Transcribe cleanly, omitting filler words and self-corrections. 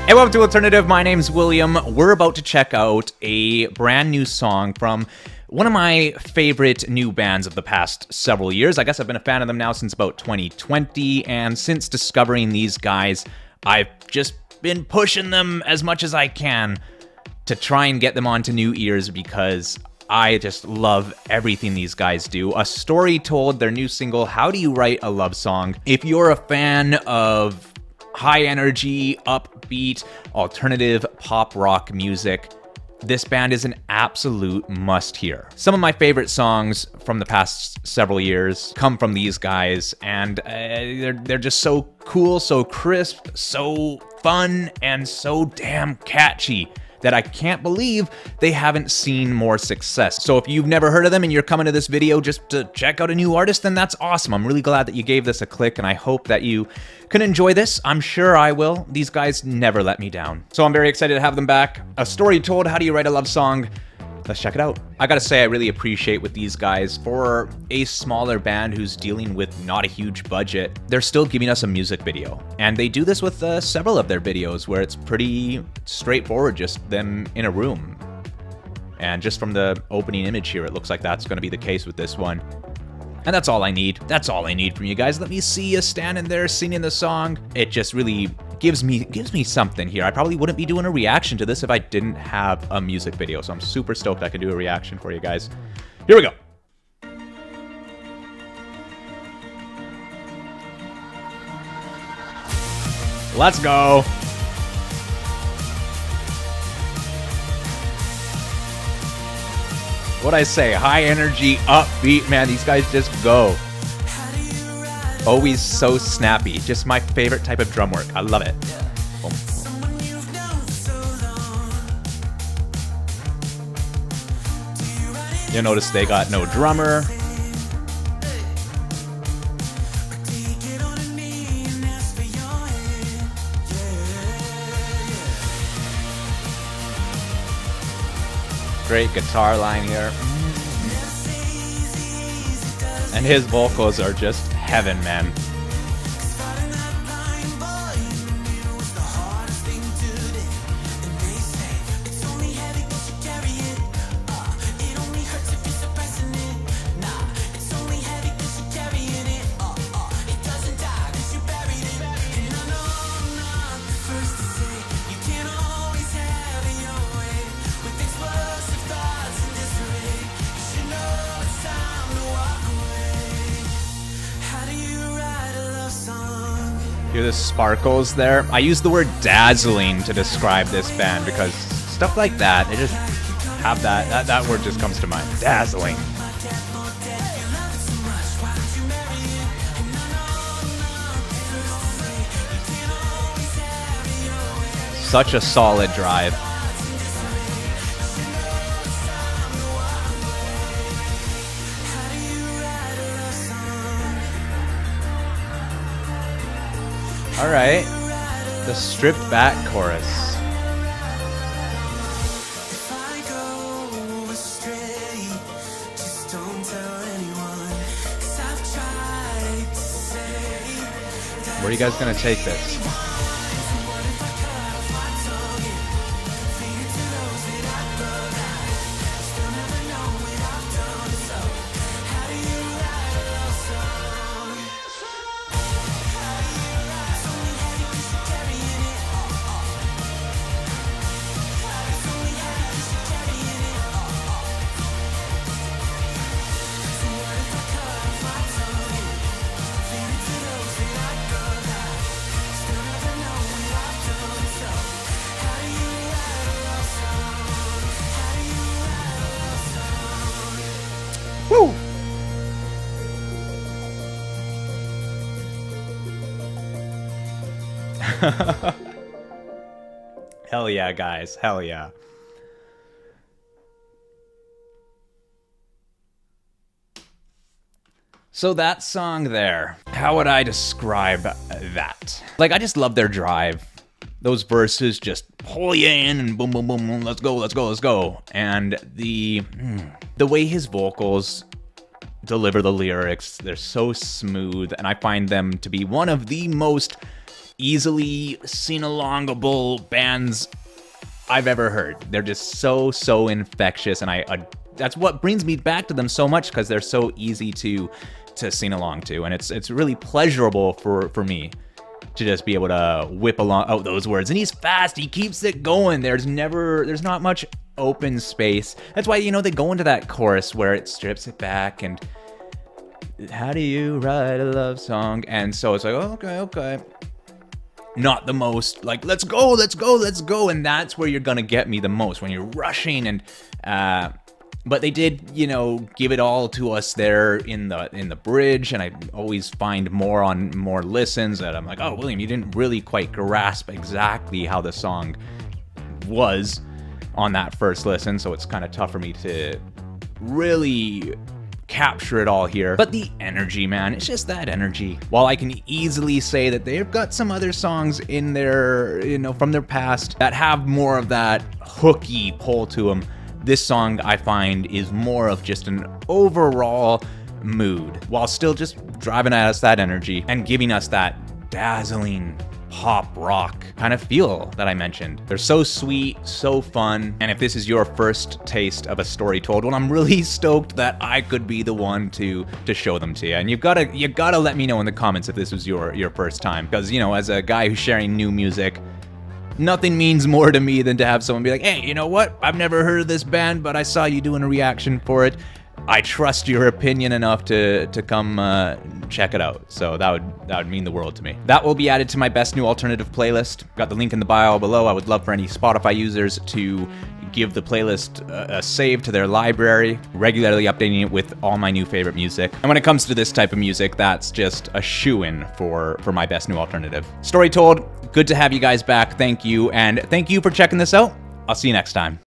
Hey, welcome to Alternative. My name's William. We're about to check out a brand new song from one of my favorite new bands of the past several years. I guess I've been a fan of them now since about 2020, and since discovering these guys, I've just been pushing them as much as I can to try and get them onto new ears because I just love everything these guys do. A Story Told, their new single, How Do You Write a Love Song? If you're a fan of high energy, upbeat, alternative pop rock music, this band is an absolute must hear. Some of my favorite songs from the past several years come from these guys, and they're just so cool, so crisp, so fun, and so damn catchy that I can't believe they haven't seen more success. So if you've never heard of them and you're coming to this video just to check out a new artist, then that's awesome. I'm really glad that you gave this a click, and I hope that you can enjoy this. I'm sure I will. These guys never let me down. So I'm very excited to have them back. A Story Told, How Do You Write a Love Song? Let's check it out. I gotta say, I really appreciate with these guys, for a smaller band who's dealing with not a huge budget, they're still giving us a music video. And they do this with several of their videos where it's pretty straightforward, just them in a room. And just from the opening image here, it looks like that's gonna be the case with this one. And that's all I need. That's all I need from you guys. Let me see you standing there singing the song. It just really gives me something here. I probably wouldn't be doing a reaction to this if I didn't have a music video. So I'm super stoked I can do a reaction for you guys. Here we go. Let's go. What'd I say? High energy, upbeat, man. These guys just go. Always so snappy. Just my favorite type of drum work. I love it. Boom. You'll notice they got no drummer. Great guitar line here. And his vocals are just heaven, man. Hear the sparkles there? I use the word dazzling to describe this band because stuff like that, it just have that word just comes to mind. Dazzling. Such a solid drive. All right, the stripped back chorus. Where are you guys gonna take this? Woo! Hell yeah, guys. Hell yeah. So that song there, how would I describe that? Like, I just love their drive. Those verses just pull you in and boom, boom, boom, boom, let's go, let's go, let's go. And the way his vocals deliver the lyrics, they're so smooth, and I find them to be one of the most easily sing-alongable bands I've ever heard. They're just so infectious, and that's what brings me back to them so much, because they're so easy to sing along to, and it's really pleasurable for me to just be able to whip out those words. And he's fast, he keeps it going. There's not much open space. That's why, you know, they go into that chorus where it strips it back and how do you write a love song? And so it's like, oh, okay. Not the most like, let's go. And that's where you're gonna get me the most, when you're rushing. And but they did, you know, give it all to us there in the bridge, and I always find more listens that I'm like, oh, William, you didn't really quite grasp exactly how the song was on that first listen, so it's kind of tough for me to really capture it all here. But the energy, man, it's just that energy. While I can easily say that they've got some other songs in their, you know, from their past that have more of that hooky pull to them, this song, I find, is more of just an overall mood, while still just driving at us that energy and giving us that dazzling pop rock kind of feel that I mentioned. They're so sweet, so fun, and if this is your first taste of a story told, well, I'm really stoked that I could be the one to show them to you. And you gotta let me know in the comments if this was your first time, because, you know, as a guy who's sharing new music, nothing means more to me than to have someone be like, hey, you know what? I've never heard of this band, but I saw you doing a reaction for it. I trust your opinion enough to come check it out. So that would mean the world to me. That will be added to my best new alternative playlist. Got the link in the bio below. I would love for any Spotify users to give the playlist a save to their library, regularly updating it with all my new favorite music. And when it comes to this type of music, that's just a shoo-in for my best new alternative. Story told, good to have you guys back. Thank you, and thank you for checking this out. I'll see you next time.